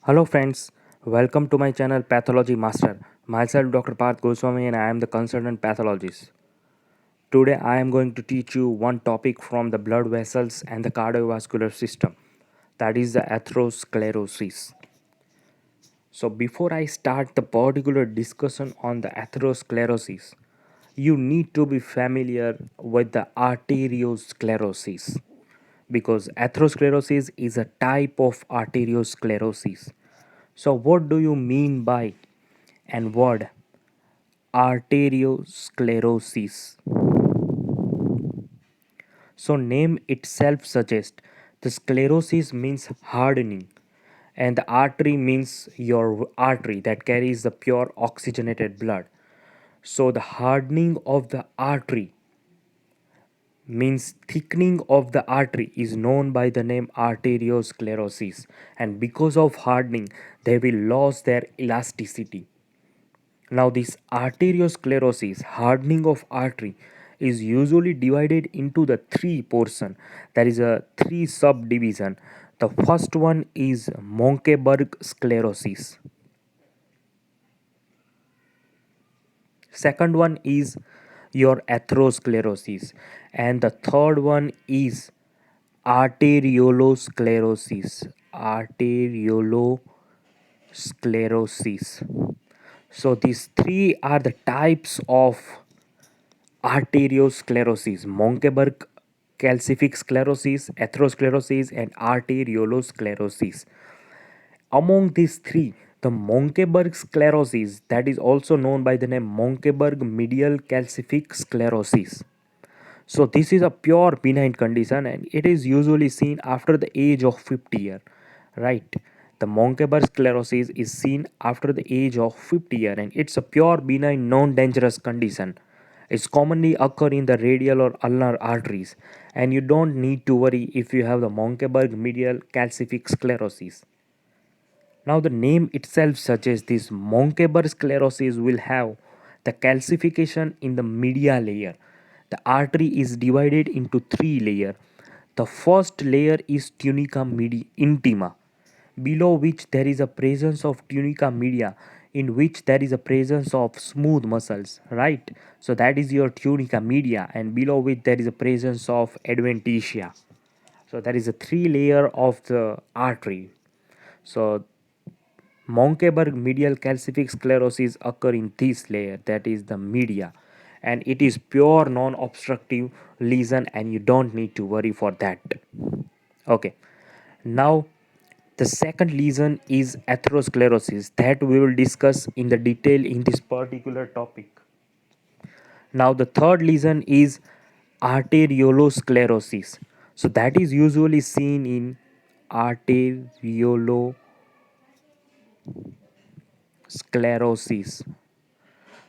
Hello friends, welcome to my channel Pathology Master. Myself Dr. Parth Goswami and I am the consultant pathologist. Today I am going to teach you one topic from the blood vessels and the cardiovascular system, that is the atherosclerosis. So before I start the particular discussion on the atherosclerosis, you need to be familiar with the arteriosclerosis because atherosclerosis is a type of arteriosclerosis. So, what do you mean by and word arteriosclerosis? So, name itself suggests the sclerosis means hardening, and the artery means your artery that carries the pure oxygenated blood. So, the hardening of the artery means thickening of the artery is known by the name arteriosclerosis, and because of hardening, they will lose their elasticity. Now, this arteriosclerosis, hardening of artery, is usually divided into the three portion. There is a three subdivision. The first one is Monckeberg sclerosis. Second one is your atherosclerosis, and the third one is arteriolosclerosis. Arteriolosclerosis. So these three are the types of arteriosclerosis: Monckeberg calcific sclerosis, atherosclerosis, and arteriolosclerosis. Among these three, the Monckeberg sclerosis, that is also known by the name Monckeberg medial calcific sclerosis. So this is a pure benign condition and it is usually seen after the age of 50 years, right? The Monckeberg sclerosis is seen after the age of 50 years and it's a pure benign non-dangerous condition. It's commonly occur in the radial or ulnar arteries and you don't need to worry if you have the Monckeberg medial calcific sclerosis. Now the name itself suggests this Monckeberg sclerosis will have the calcification in the media layer. The artery is divided into three layers. The first layer is tunica intima, below which there is a presence of tunica media, in which there is a presence of smooth muscles, right? So that is your tunica media, and below which there is a presence of adventitia. So that is a three layer of the artery. So Monckeberg medial calcific sclerosis occur in this layer, that is the media, and it is pure non-obstructive lesion and you don't need to worry for that. Okay, now the second lesion is atherosclerosis that we will discuss in the detail in this particular topic. Now the third lesion is arteriolosclerosis. So that is usually seen in arteriolosclerosis.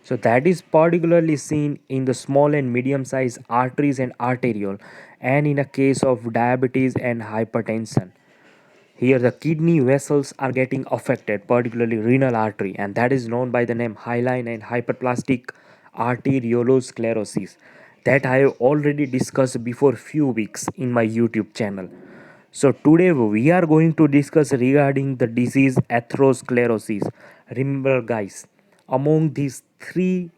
So that is particularly seen in the small and medium sized arteries and arteriole and in a case of diabetes and hypertension. Here the kidney vessels are getting affected, particularly renal artery, and that is known by the name hyaline and hyperplastic arteriolosclerosis that I have already discussed before few weeks in my YouTube channel. So today we are going to discuss regarding the disease atherosclerosis. Remember guys, among these three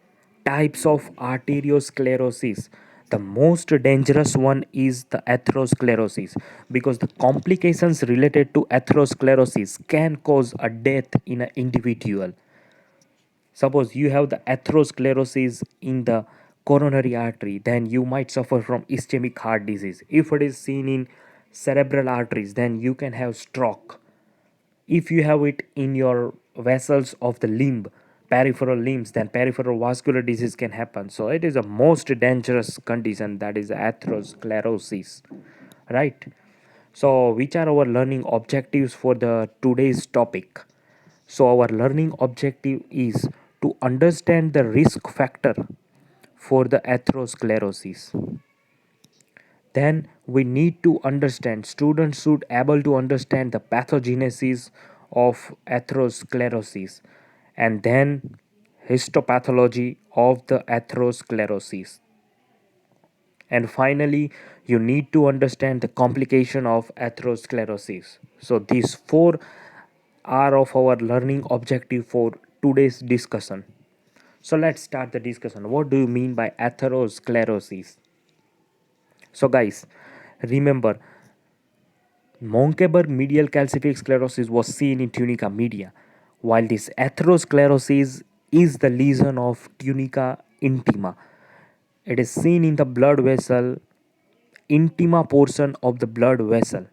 types of arteriosclerosis, the most dangerous one is the atherosclerosis because the complications related to atherosclerosis can cause a death in an individual. Suppose you have the atherosclerosis in the coronary artery, then you might suffer from ischemic heart disease. If it is seen in cerebral arteries, then you can have stroke. If you have it in your vessels of the limb, peripheral limbs, then peripheral vascular disease can happen. So it is a most dangerous condition, that is atherosclerosis, right? So which are our learning objectives for the today's topic? So our learning objective is to understand the risk factor for the atherosclerosis. Then we need to understand, students should able to understand the pathogenesis of atherosclerosis and then histopathology of the atherosclerosis. And finally, you need to understand the complication of atherosclerosis. So these four are of our learning objective for today's discussion. So let's start the discussion. What do you mean by atherosclerosis? So guys, remember Monkeberg medial calcific sclerosis was seen in tunica media, while this atherosclerosis is the lesion of tunica intima. It is seen in the blood vessel intima portion of the blood vessel.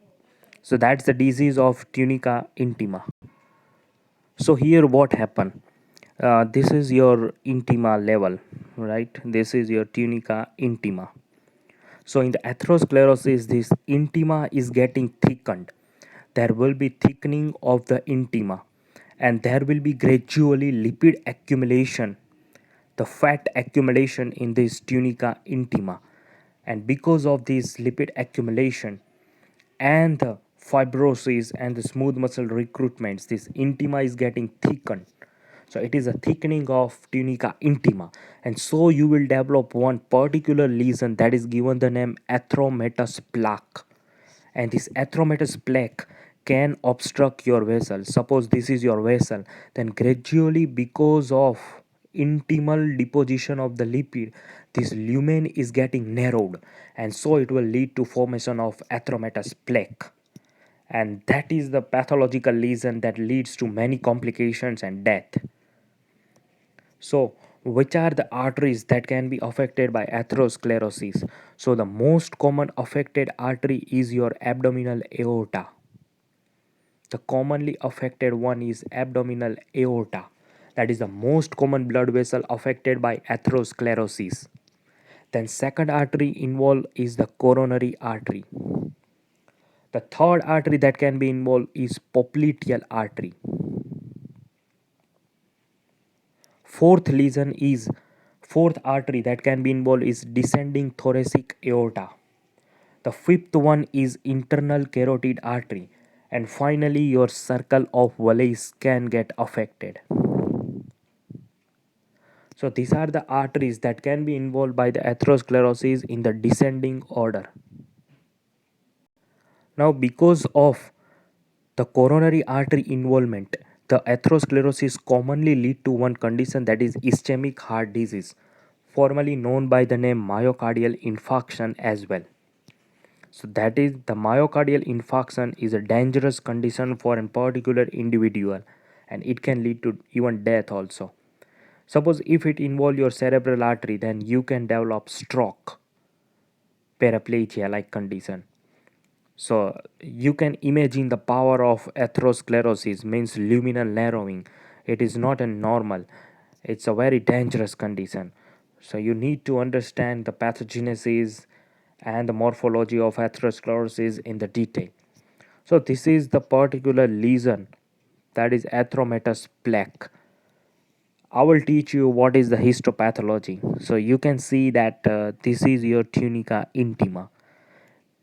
So that's the disease of tunica intima. So here what happened? This is your intima level, right? This is your tunica intima. So in the atherosclerosis, this intima is getting thickened. There will be thickening of the intima, and there will be gradually lipid accumulation, the fat accumulation in this tunica intima. And because of this lipid accumulation and the fibrosis and the smooth muscle recruitments, this intima is getting thickened. So it is a thickening of tunica intima, and so you will develop one particular lesion that is given the name atheromatous plaque. And this atheromatous plaque can obstruct your vessel. Suppose this is your vessel, then gradually because of intimal deposition of the lipid, this lumen is getting narrowed, and so it will lead to formation of atheromatous plaque. And that is the pathological lesion that leads to many complications and death. So, which are the arteries that can be affected by atherosclerosis? So, the most common affected artery is your abdominal aorta. The commonly affected one is abdominal aorta. That is the most common blood vessel affected by atherosclerosis. Then second artery involved is the coronary artery. The third artery that can be involved is popliteal artery. Fourth artery that can be involved is descending thoracic aorta. The fifth one is internal carotid artery, and finally your circle of Wallis can get affected. So these are the arteries that can be involved by the atherosclerosis in the descending order. Now because of the coronary artery involvement, the atherosclerosis commonly lead to one condition, that is ischemic heart disease, formerly known by the name myocardial infarction as well. So that is, the myocardial infarction is a dangerous condition for a particular individual, and it can lead to even death also. Suppose if it involves your cerebral artery, then you can develop stroke, paraplegia like condition. So you can imagine the power of atherosclerosis, means luminal narrowing. It is not a normal, it's a very dangerous condition. So you need to understand the pathogenesis and the morphology of atherosclerosis in the detail. So this is the particular lesion, that is atheromatous plaque. I will teach you what is the histopathology. So you can see that this is your tunica intima.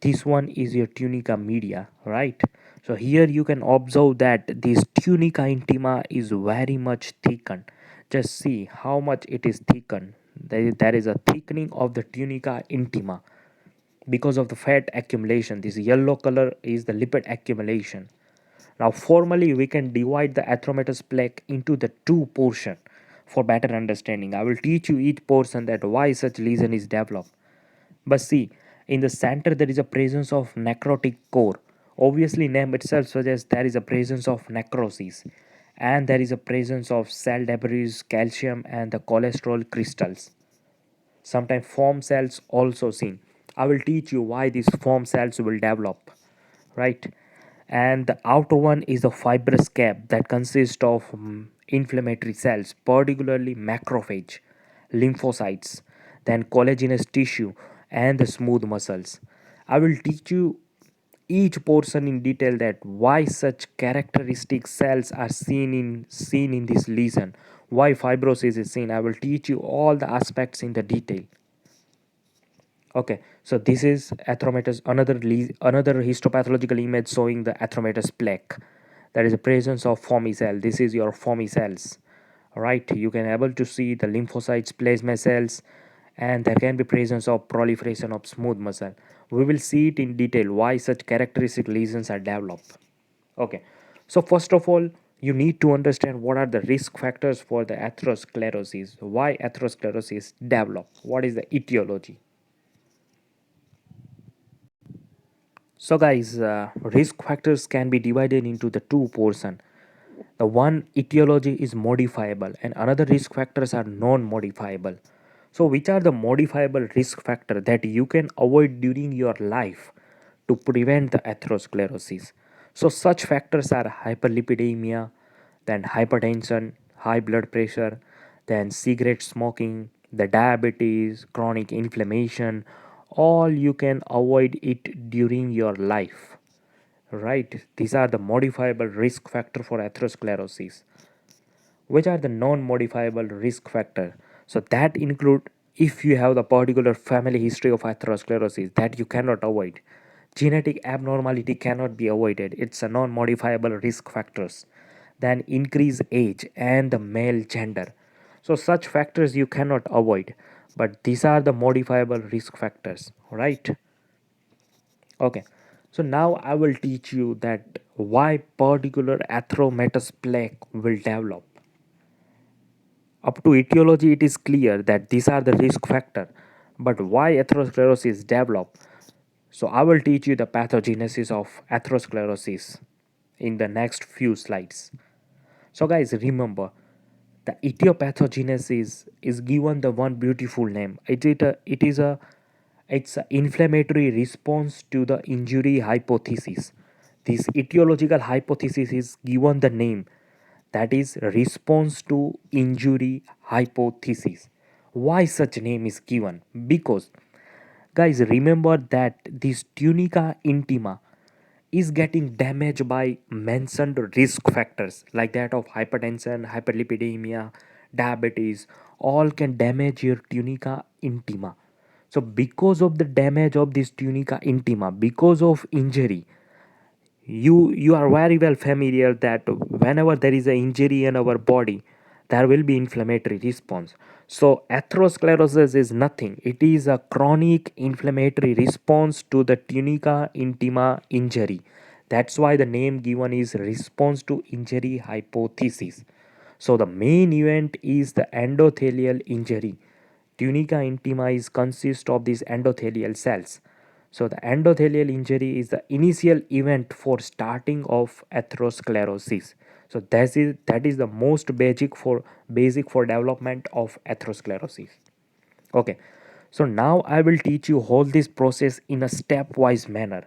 This one is your tunica media, right? So here you can observe that this tunica intima is very much thickened. Just see how much it is thickened. There is a thickening of the tunica intima because of the fat accumulation. This yellow color is the lipid accumulation. Now formally we can divide the atheromatous plaque into the two portions for better understanding. I will teach you each portion, that why such lesion is developed. But see, in the center there is a presence of necrotic core. Obviously name itself suggests there is a presence of necrosis, and there is a presence of cell debris, calcium and the cholesterol crystals. Sometimes foam cells also seen. I will teach you why these foam cells will develop, right? And the outer one is the fibrous cap that consists of inflammatory cells, particularly macrophage, lymphocytes, then collagenous tissue and the smooth muscles. I will teach you each portion in detail, that why such characteristic cells are seen in this lesion, why fibrosis is seen. I will teach you all the aspects in the detail. Okay, so this is atheromatous, another histopathological image showing the atheromatous plaque. That is the presence of foamy cell. This is your foamy cells, right? You can able to see the lymphocytes, plasma cells, and there can be presence of proliferation of smooth muscle. We will see it in detail why such characteristic lesions are developed. Okay, So first of all, you need to understand what are the risk factors for the atherosclerosis, why atherosclerosis develop, what is the etiology. So guys, risk factors can be divided into the two portion. The one etiology is modifiable and another risk factors are non-modifiable. So which are the modifiable risk factor that you can avoid during your life to prevent the atherosclerosis? So such factors are hyperlipidemia, then hypertension, high blood pressure, then cigarette smoking, the diabetes, chronic inflammation, all you can avoid it during your life. Right, these are the modifiable risk factor for atherosclerosis. Which are the non-modifiable risk factor? So that include if you have the particular family history of atherosclerosis that you cannot avoid. Genetic abnormality cannot be avoided. It's a non-modifiable risk factors. Then increase age and the male gender. So such factors you cannot avoid, but these are the modifiable risk factors, right? Okay, so now I will teach you that why particular atheromatous plaque will develop. Up to etiology, it is clear that these are the risk factor, but why atherosclerosis develop? So I will teach you the pathogenesis of atherosclerosis in the next few slides. So guys, remember the etiopathogenesis is given the one beautiful name. It's an inflammatory response to the injury hypothesis. This etiological hypothesis is given the name, that is response to injury hypothesis. Why such name is given? Because guys, remember that this tunica intima is getting damaged by mentioned risk factors like that of hypertension, hyperlipidemia, diabetes, all can damage your tunica intima. So because of the damage of this tunica intima, because of injury, you are very well familiar that whenever there is an injury in our body, there will be inflammatory response. So atherosclerosis is nothing, it is a chronic inflammatory response to the tunica intima injury. That's why the name given is response to injury hypothesis. So the main event is the endothelial injury. Tunica intima is consist of these endothelial cells. So the endothelial injury is the initial event for starting of atherosclerosis. So that is the most basic for development of atherosclerosis. Okay. So now I will teach you all this process in a stepwise manner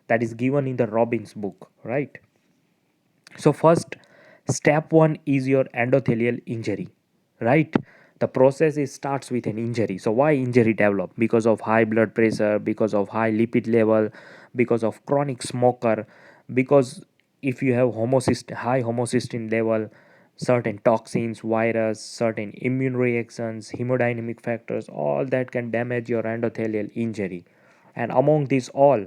that is given in the Robbins book, right? So first, step 1 is your endothelial injury, right? The process is starts with an injury. So why injury develop? Because of high blood pressure, because of high lipid level, because of chronic smoker, because if you have high homocysteine level, certain toxins, virus, certain immune reactions, hemodynamic factors, all that can damage your endothelial injury. And among these all,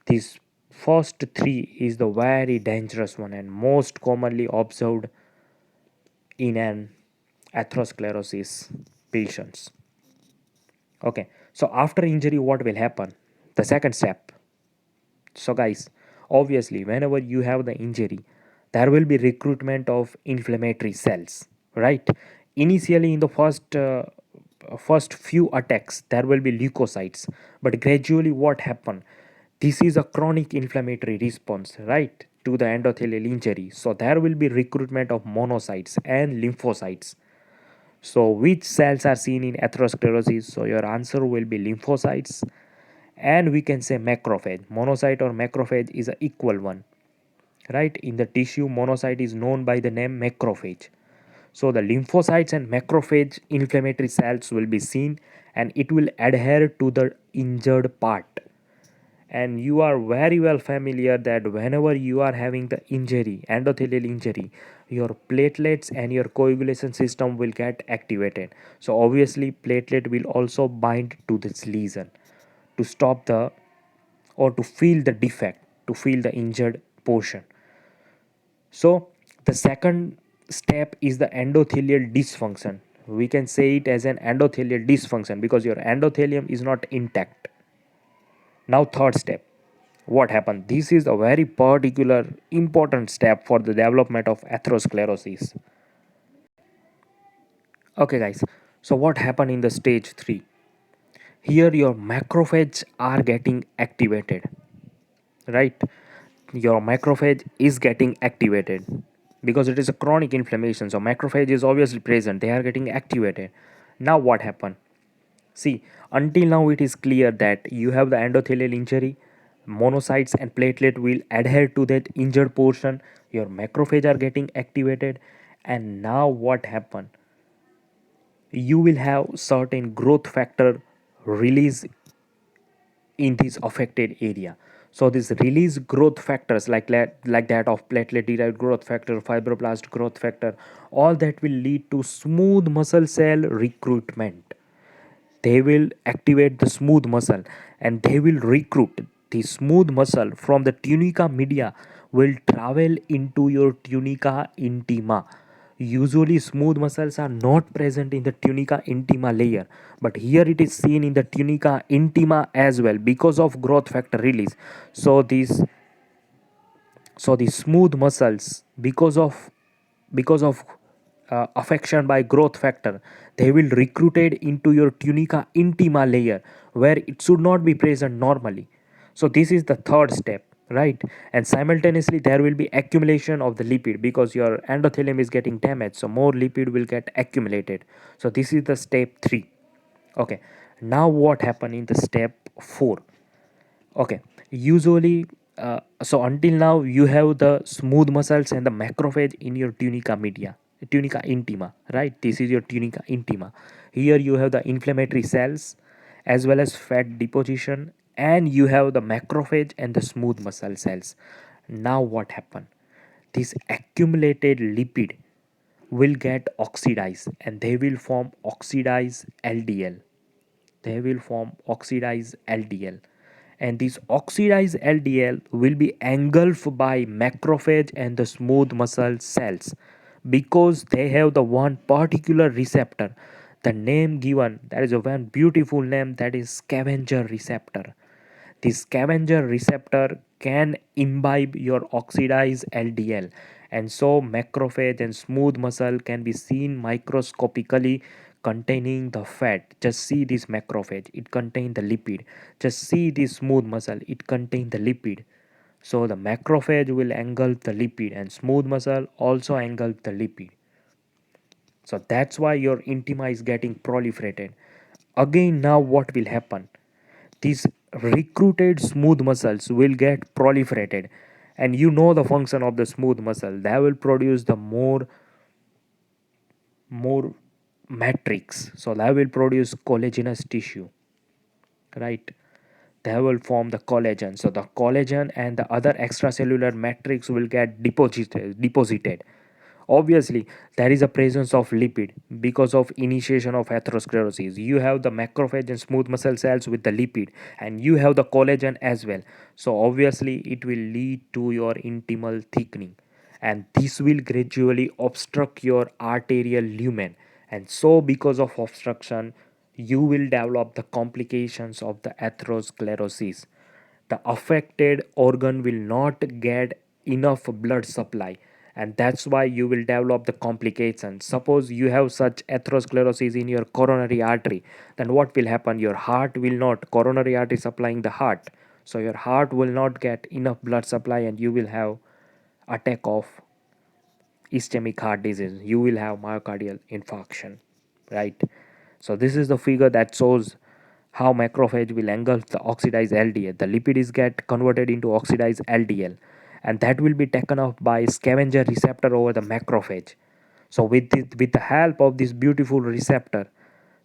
these first three is the very dangerous one and most commonly observed in an atherosclerosis patients. Okay, so after injury, what will happen? The second step. So guys, obviously, whenever you have the injury, there will be recruitment of inflammatory cells, right? Initially, in the first few attacks, there will be leukocytes, but gradually, what happen? This is a chronic inflammatory response, right, to the endothelial injury. So there will be recruitment of monocytes and lymphocytes. So which cells are seen in atherosclerosis? So your answer will be lymphocytes, and we can say macrophage. Monocyte or macrophage is a equal one, right? In the tissue, monocyte is known by the name macrophage. So the lymphocytes and macrophage inflammatory cells will be seen, and it will adhere to the injured part. And you are very well familiar that whenever you are having the injury, endothelial injury, your platelets and your coagulation system will get activated. So obviously platelet will also bind to this lesion to stop the or to feel the defect, to feel the injured portion. So the second step is the endothelial dysfunction. We can say it as an endothelial dysfunction because your endothelium is not intact. Now third step, what happened? This is a very particular important step for the development of atherosclerosis. Okay, guys. So what happened in the stage 3? Here your macrophages are getting activated, right? Your macrophage is getting activated because it is a chronic inflammation. So macrophage is obviously present. They are getting activated. Now what happened? See, until now it is clear that you have the endothelial injury, monocytes and platelet will adhere to that injured portion. Your macrophage are getting activated, and now what happened? You will have certain growth factor release in this affected area. So these release growth factors like that of platelet derived growth factor, fibroblast growth factor, all that will lead to smooth muscle cell recruitment. They will activate the smooth muscle and they will recruit the smooth muscle from the tunica media, will travel into your tunica intima. Usually smooth muscles are not present in the tunica intima layer, but here it is seen in the tunica intima as well because of growth factor release. So the smooth muscles, because of affection by growth factor, they will recruited into your tunica intima layer where it should not be present normally. So this is the third step, right? And simultaneously there will be accumulation of the lipid because your endothelium is getting damaged, so more lipid will get accumulated. So this is the step 3. Okay, now what happened in the step 4? Okay, usually, so until now you have the smooth muscles and the macrophage in your tunica media, tunica intima, right? This is your tunica intima. Here you have the inflammatory cells as well as fat deposition, and you have the macrophage and the smooth muscle cells. Now what happened? This accumulated lipid will get oxidized and they will form oxidized LDL. They will form oxidized LDL, and this oxidized LDL will be engulfed by macrophage and the smooth muscle cells because they have the one particular receptor. The name given, that is a one beautiful name, that is scavenger receptor. The scavenger receptor can imbibe your oxidized LDL, and so macrophage and smooth muscle can be seen microscopically containing the fat. Just see this macrophage, it contains the lipid. Just see this smooth muscle, it contains the lipid. So the macrophage will engulf the lipid and smooth muscle also engulf the lipid. So that's why your intima is getting proliferated. Again, now what will happen? These recruited smooth muscles will get proliferated, and you know the function of the smooth muscle. They will produce the more matrix. So they will produce collagenous tissue, right? They will form the collagen. So the collagen and the other extracellular matrix will get deposited. Obviously, there is a presence of lipid because of initiation of atherosclerosis. You have the macrophage and smooth muscle cells with the lipid, and you have the collagen as well. So obviously, it will lead to your intimal thickening, and this will gradually obstruct your arterial lumen. And so, because of obstruction, you will develop the complications of the atherosclerosis. The affected organ will not get enough blood supply, and that's why you will develop the complications. Suppose you have such atherosclerosis in your coronary artery, then what will happen? Your heart will not, coronary artery supplying the heart, so your heart will not get enough blood supply and you will have attack of ischemic heart disease. You will have myocardial infarction, right? So this is the figure that shows how macrophage will engulf the oxidized LDL. The lipid is get converted into oxidized LDL, and that will be taken off by scavenger receptor over the macrophage. So with the help of this beautiful receptor,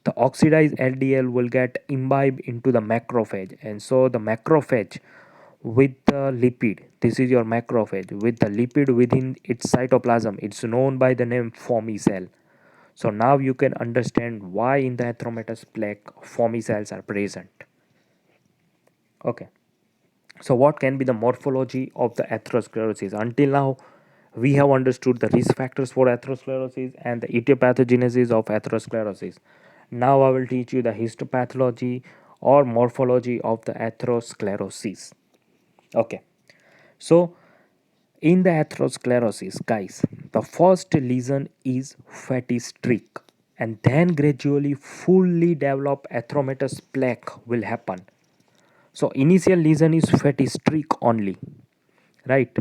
the oxidized LDL will get imbibed into the macrophage, and so the macrophage with the lipid, this is your macrophage with the lipid within its cytoplasm, it's known by the name foamy cell. So now you can understand why in the atheromatous plaque foamy cells are present. Okay. So what can be the morphology of the atherosclerosis? Until now, we have understood the risk factors for atherosclerosis and the etiopathogenesis of atherosclerosis. Now I will teach you the histopathology or morphology of the atherosclerosis. Okay, so in the atherosclerosis, guys, the first lesion is fatty streak, and then gradually fully developed atheromatous plaque will happen. So initial lesion is fatty streak only, right?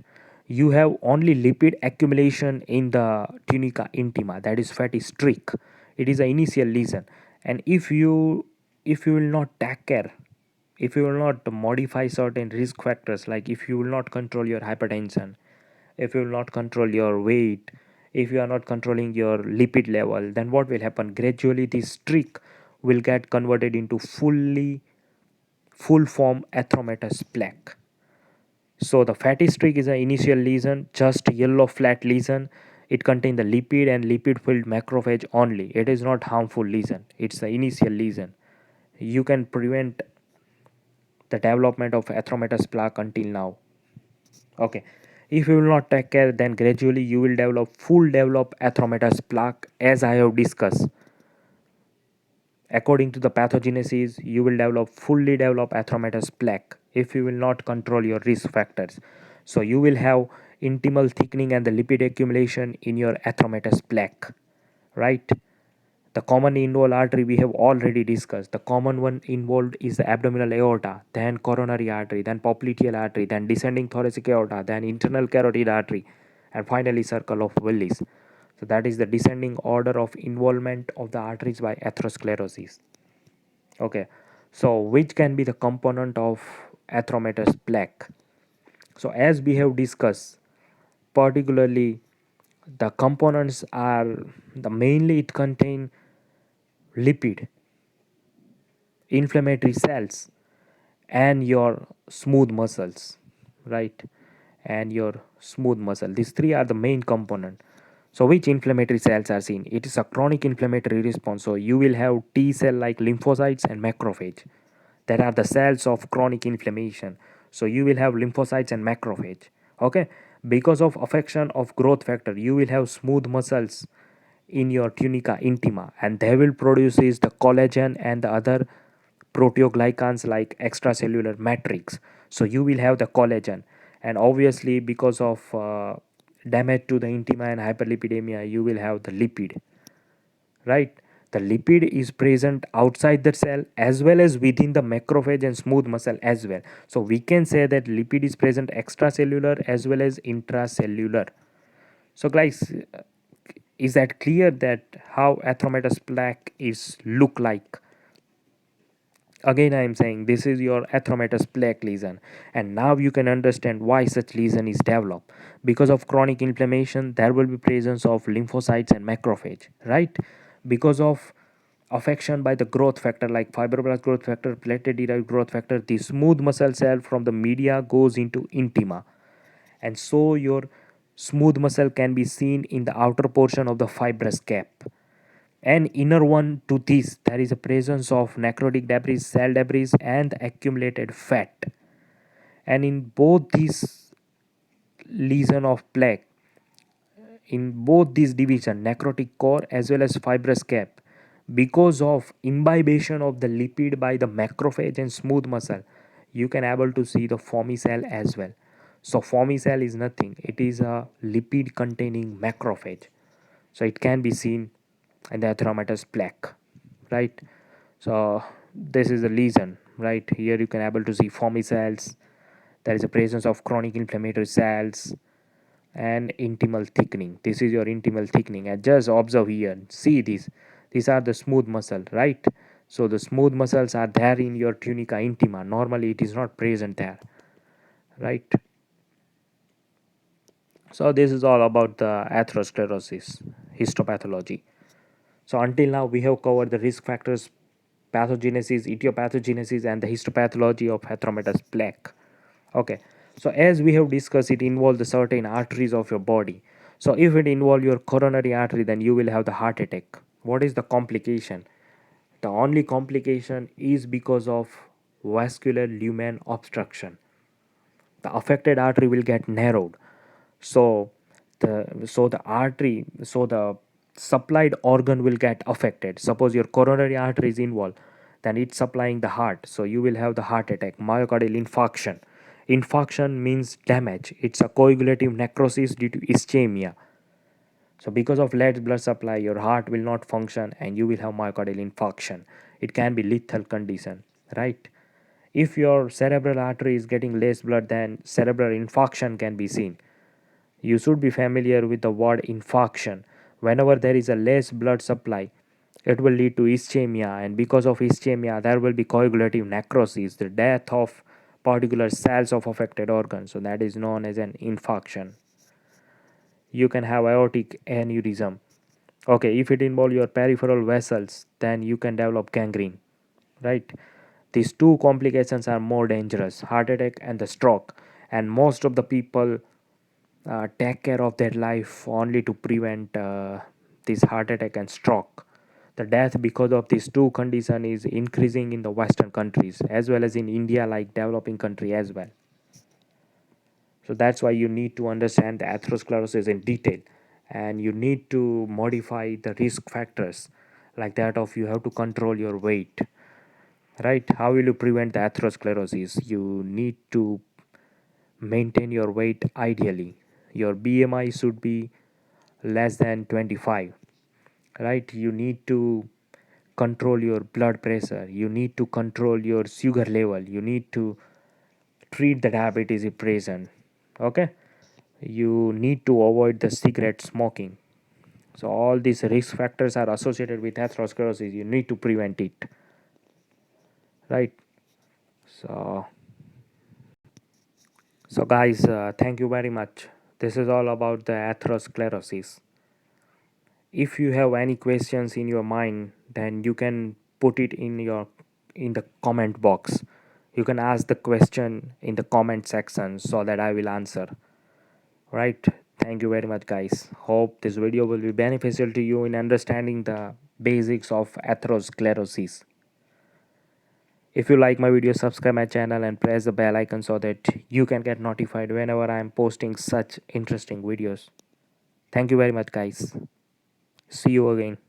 You have only lipid accumulation in the tunica intima, that is fatty streak. It is an initial lesion, and if you will not take care, if you will not modify certain risk factors, like if you will not control your hypertension, if you will not control your weight, if you are not controlling your lipid level, then what will happen? Gradually this streak will get converted into full form atheromatous plaque. So the fatty streak is an initial lesion, just yellow flat lesion. It contains the lipid and lipid filled macrophage only. It is not harmful lesion. It's the initial lesion. You can prevent the development of atheromatous plaque until now. Okay. If you will not take care, then gradually you will develop atheromatous plaque, as I have discussed. According to the pathogenesis, you will fully develop atheromatous plaque if you will not control your risk factors. So you will have intimal thickening and the lipid accumulation in your atheromatous plaque, right? The common involved artery we have already discussed. The common one involved is the abdominal aorta, then coronary artery, then popliteal artery, then descending thoracic aorta, then internal carotid artery, and finally circle of Willis. So that is the descending order of involvement of the arteries by atherosclerosis. Okay, so which can be the component of atheromatous plaque? So as we have discussed, particularly the components are the mainly it contain lipid, inflammatory cells, and your smooth muscles, right? And your smooth muscle, these three are the main component. So which inflammatory cells are seen? It is a chronic inflammatory response, so you will have T cell like lymphocytes and macrophage, that are the cells of chronic inflammation. So you will have lymphocytes and macrophage. Okay, because of affection of growth factor, you will have smooth muscles in your tunica intima, and they will produce is the collagen and the other proteoglycans like extracellular matrix. So you will have the collagen, and obviously because of damage to the intima and hyperlipidemia, you will have the lipid, right? The lipid is present outside the cell as well as within the macrophage and smooth muscle as well. So we can say that lipid is present extracellular as well as intracellular. So guys, is that clear that how atheromatous plaque is look like? Again I am saying this is your atheromatous plaque lesion, and now you can understand why such lesion is developed. Because of chronic inflammation, there will be presence of lymphocytes and macrophage, right? Because of affection by the growth factor like fibroblast growth factor, platelet derived growth factor, the smooth muscle cell from the media goes into intima, and so your smooth muscle can be seen in the outer portion of the fibrous cap. And inner one to this, there is a presence of necrotic debris, cell debris, and accumulated fat. And in both these lesion of plaque, in both these division, necrotic core as well as fibrous cap, because of imbibition of the lipid by the macrophage and smooth muscle, you can able to see the foamy cell as well. So foamy cell is nothing, it is a lipid containing macrophage. So it can be seen in the atheromatous plaque, right? So this is the lesion, right? Here you can able to see foamy cells. There is a presence of chronic inflammatory cells and intimal thickening. This is your intimal thickening, and just observe here, see these are the smooth muscle, right? So the smooth muscles are there in your tunica intima, normally it is not present there, right? So this is all about the atherosclerosis histopathology. So until now we have covered the risk factors, pathogenesis, etiopathogenesis, and the histopathology of atheromatous plaque. Okay, so as we have discussed, it involves the certain arteries of your body. So if it involves your coronary artery, then you will have the heart attack. What is the complication? The only complication is because of vascular lumen obstruction. The affected artery will get narrowed. So the artery, so the supplied organ will get affected. Suppose your coronary artery is involved, then it's supplying the heart, so you will have the heart attack, myocardial infarction. Infarction means damage. It's a coagulative necrosis due to ischemia. So because of less blood supply, your heart will not function and you will have myocardial infarction. It can be lethal condition, right? If your cerebral artery is getting less blood, then cerebral infarction can be seen. You should be familiar with the word infarction. Whenever there is a less blood supply, it will lead to ischemia, and because of ischemia, there will be coagulative necrosis, the death of particular cells of affected organs. So that is known as an infarction. You can have aortic aneurysm. Okay, if it involves your peripheral vessels, then you can develop gangrene, right? These two complications are more dangerous, heart attack and the stroke. And most of the people take care of their life only to prevent this heart attack and stroke. The death because of these two conditions is increasing in the Western countries as well as in India, like developing country as well. So that's why you need to understand the atherosclerosis in detail, and you need to modify the risk factors, like that of you have to control your weight, right? How will you prevent the atherosclerosis? You need to maintain your weight ideally. Your BMI should be less than 25, right? You need to control your blood pressure, you need to control your sugar level, you need to treat the diabetes if present. Okay, you need to avoid the cigarette smoking. So all these risk factors are associated with atherosclerosis, you need to prevent it, right? So guys, thank you very much. This is all about the atherosclerosis. If you have any questions in your mind, then you can put it in the comment box. You can ask the question in the comment section so that I will answer, right? Thank you very much guys. Hope this video will be beneficial to you in understanding the basics of atherosclerosis. If you like my video, subscribe my channel and press the bell icon so that you can get notified whenever I am posting such interesting videos. Thank you very much guys. See you again.